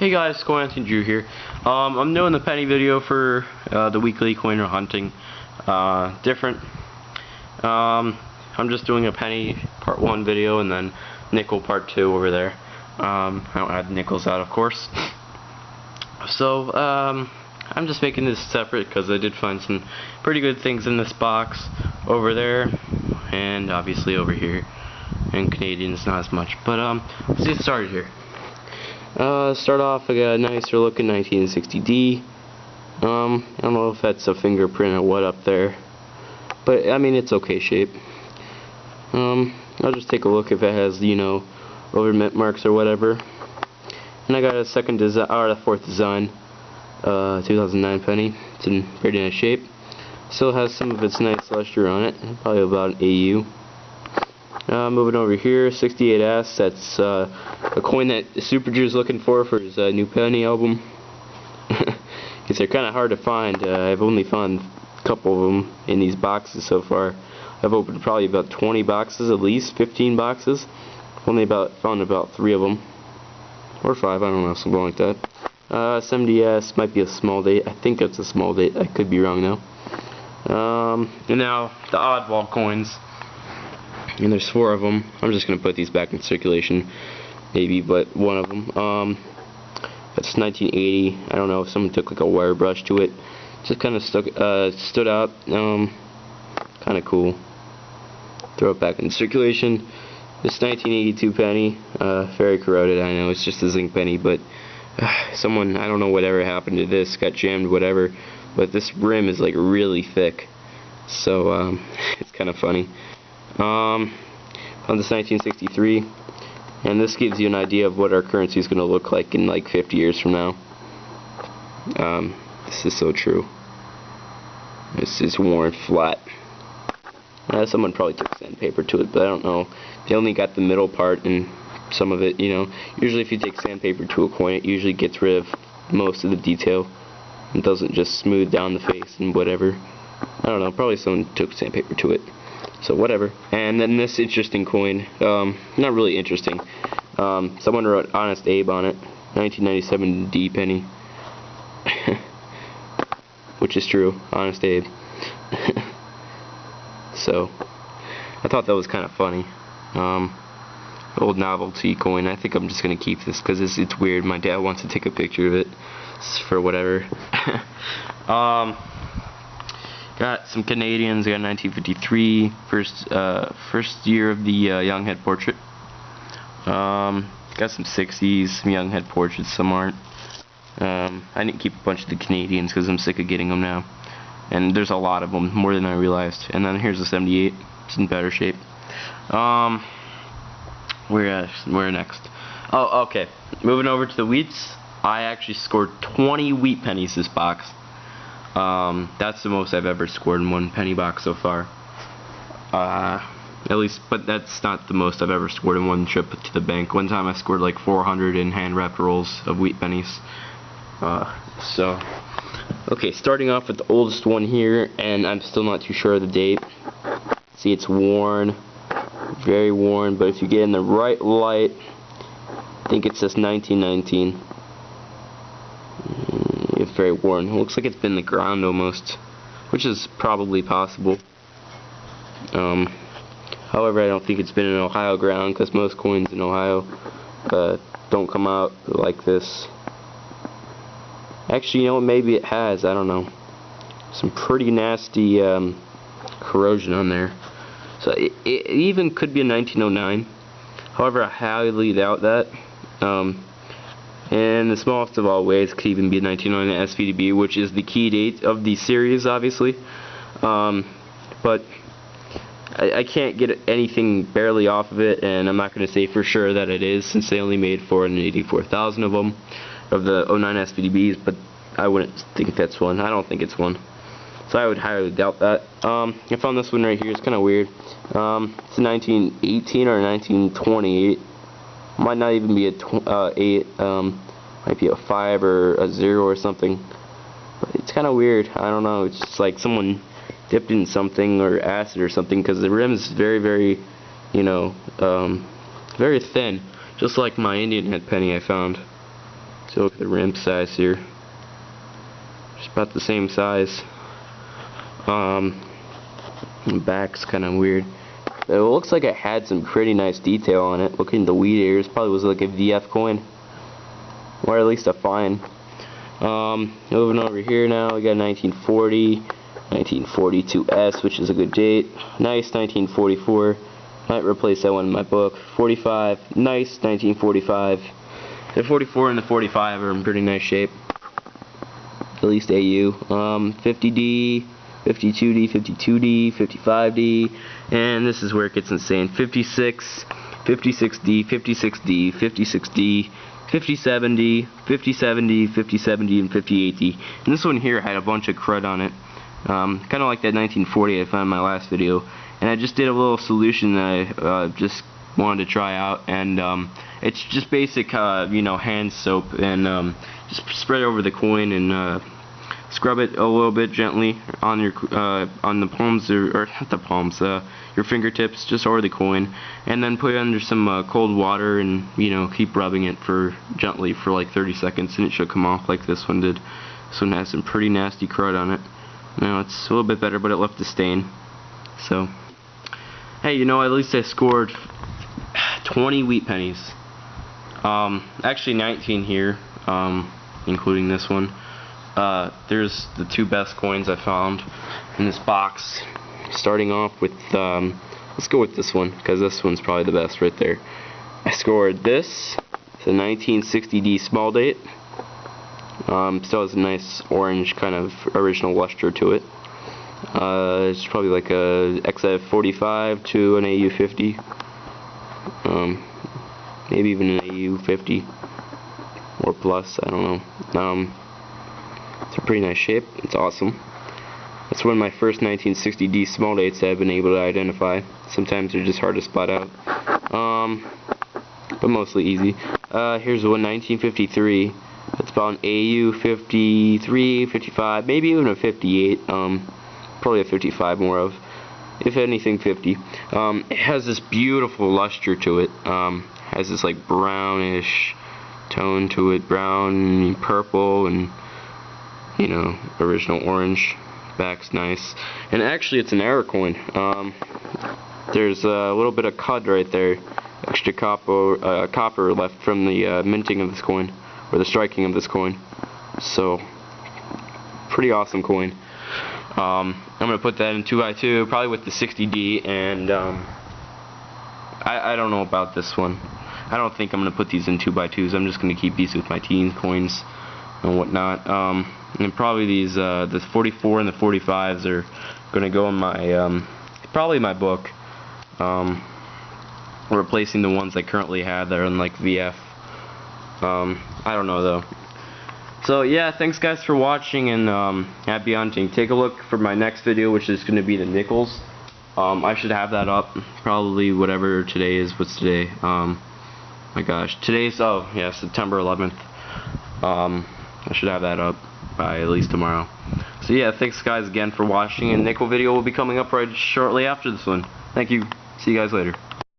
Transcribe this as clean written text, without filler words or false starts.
Hey guys, Anthony Drew here. I'm doing the penny video for the weekly coin hunting. Different. I'm just doing a penny part 1 video and then nickel part 2 over there. I don't add nickels out, of course. So I'm just making this separate because I did find some pretty good things in this box over there, and obviously over here. And Canadians not as much, but let's get started here. Start off, I got a nicer looking 1960D. I don't know if that's a fingerprint or what up there, but I mean it's okay shape. I'll just take a look if it has, you know, over mint marks or whatever. And I got a second design, or a fourth design, 2009 penny. It's in pretty nice shape. Still has some of its nice luster on it, probably about an AU. Moving over here, 68S. That's a coin that Super Drew's looking for his new penny album. Because they're kind of hard to find. I've only found a couple of them in these boxes so far. I've opened probably about 20 boxes, at least 15 boxes. Only found about 3 of them, or 5. I don't know, something like that. 70S might be a small date. I think it's a small date. I could be wrong though. And now the oddball coins. And there's 4 of them. I'm just gonna put these back in circulation, maybe, but one of them. That's 1980. I don't know if someone took like a wire brush to it. Just kind of stood out. Kind of cool. Throw it back in circulation. This 1982 penny, very corroded. I know it's just a zinc penny, but someone, I don't know whatever happened to this, got jammed, whatever. But this rim is like really thick, so it's kind of funny. On this 1963, and this gives you an idea of what our currency is going to look like in like 50 years from now. This is so true. This is worn flat. Someone probably took sandpaper to it, but I don't know. They only got the middle part and some of it, you know. Usually if you take sandpaper to a coin, it usually gets rid of most of the detail. It doesn't just smooth down the face and whatever. I don't know, probably someone took sandpaper to it. So whatever. And then this interesting coin, not really interesting. Someone wrote Honest Abe on it, 1997 D penny, which is true, Honest Abe. So I thought that was kind of funny. Old novelty coin. I think I'm just gonna keep this because it's weird. My dad wants to take a picture of it for whatever. Got some Canadians. Got 1953, first year of the young head portrait. Got some 60s, some young head portraits. Some aren't. I didn't keep a bunch of the Canadians because I'm sick of getting them now. And there's a lot of them, more than I realized. And then here's the 78. It's in better shape. Where next? Oh, okay. Moving over to the wheats. I actually scored 20 wheat pennies this box. That's the most I've ever scored in one penny box so far. At least, but that's not the most I've ever scored in one trip to the bank. One time I scored like 400 in hand-wrapped rolls of wheat pennies. Okay, starting off with the oldest one here, and I'm still not too sure of the date. See, it's worn, very worn, but if you get in the right light, I think it says 1919. It's very worn. It looks like it's been in the ground almost, which is probably possible. However, I don't think it's been in Ohio ground, because most coins in Ohio don't come out like this. Actually, you know what, maybe it has, I don't know. Some pretty nasty corrosion on there. So it even could be a 1909. However, I highly doubt that. And the smallest of all ways could even be a 1909 SVDB, which is the key date of the series, obviously. But I can't get anything barely off of it, and I'm not going to say for sure that it is, since they only made 484,000 of them, of the 09 SVDBs, but I wouldn't think that's one. I don't think it's one. So I would highly doubt that. I found this one right here. It's kind of weird. It's a 1918 or 1928. Might not even be a 8. Might be a 5 or a 0 or something. But it's kind of weird. I don't know. It's just like someone dipped in something or acid or something, because the rim is very, very, you know, very thin. Just like my Indian head penny I found. So look at the rim size here. It's about the same size. The back's kind of weird. It looks like it had some pretty nice detail on it. Looking at the wheat ears, probably was like a VF coin, or at least a fine. Moving over here now, we got 1940, 1942S, which is a good date. Nice 1944. Might replace that one in my book. 45, nice 1945. The 44 and the 45 are in pretty nice shape. At least AU. 50D, 52D, 52D, 55D, and this is where it gets insane. 56, 56D, 56D, 56D, 57D, 5070, 5070, and 58D. And this one here had a bunch of crud on it. Kind of like that 1940 I found in my last video. And I just did a little solution that I just wanted to try out. And it's just basic, you know, hand soap. And just spread it over the coin and scrub it a little bit gently on your on the palms, or not the palms, your fingertips, just over the coin, and then put it under some cold water, and you know, keep rubbing it gently for like 30 seconds, and it should come off like this one did. This one has some pretty nasty crud on it. Now it's a little bit better, but it left a stain. So, hey, you know, at least I scored 20 wheat pennies. Actually 19 here, including this one. There's the two best coins I found in this box. Starting off with, let's go with this one, because this one's probably the best right there. I scored this. It's a 1960D small date. Still has a nice orange kind of original luster to it. It's probably like a XF45 to an AU50. Maybe even an AU50 or plus, I don't know. It's a pretty nice shape. It's awesome. That's one of my first 1960D small dates that I've been able to identify. Sometimes they're just hard to spot out, but mostly easy. Here's one 1953. It's about an AU 53, 55, maybe even a 58. Probably a 55 more of, if anything 50. It has this beautiful luster to it. Has this like brownish tone to it, brown and purple, and you know, original orange. Back's nice, and actually it's an error coin. There's a little bit of cud right there, extra copper left from the minting of this coin, or the striking of this coin. So, pretty awesome coin. I'm gonna put that in 2x2, probably with the 60D, and I don't know about this one. I don't think I'm gonna put these in 2x2s. I'm just gonna keep these with my teen coins and whatnot. And probably these the 44 and the 45s are gonna go in my probably my book, replacing the ones I currently have that are in like VF. I don't know though. So yeah, thanks guys for watching, and happy hunting. Take a look for my next video, which is gonna be the nickels. I should have that up probably whatever today is. What's today? My gosh, today's, oh yeah, September 11th. I should have that up by at least tomorrow. So yeah, thanks guys again for watching, and nickel video will be coming up right shortly after this one. Thank you. See you guys later.